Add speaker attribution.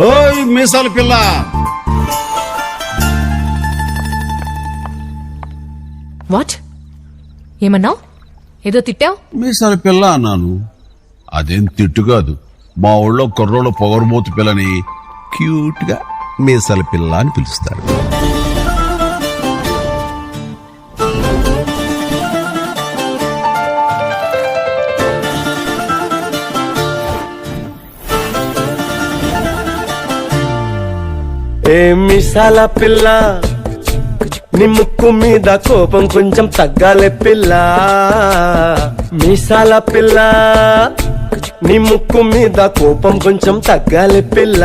Speaker 1: ఓయ్ మీసాల పిల్ల,
Speaker 2: వాట్ ఏమన్నావు? ఏదో తిట్టావు.
Speaker 1: మీసాల పిల్ల అన్నాను. అదేం తిట్టు కాదు. మా ఊళ్ళో కుర్రోళ్ళు పొగరబోతు పిల్లని క్యూట్ గా మీసాల పిల్ల అని పిలుస్తారు.
Speaker 3: ఏ మిసాల పిల్ల, నీ ముక్కు మీద కోపం కొంచెం తగ్గాలే పిల్ల. మీసాల పిల్ల, నీ ముక్కు మీద కోపం కొంచెం తగ్గాలే పిల్ల.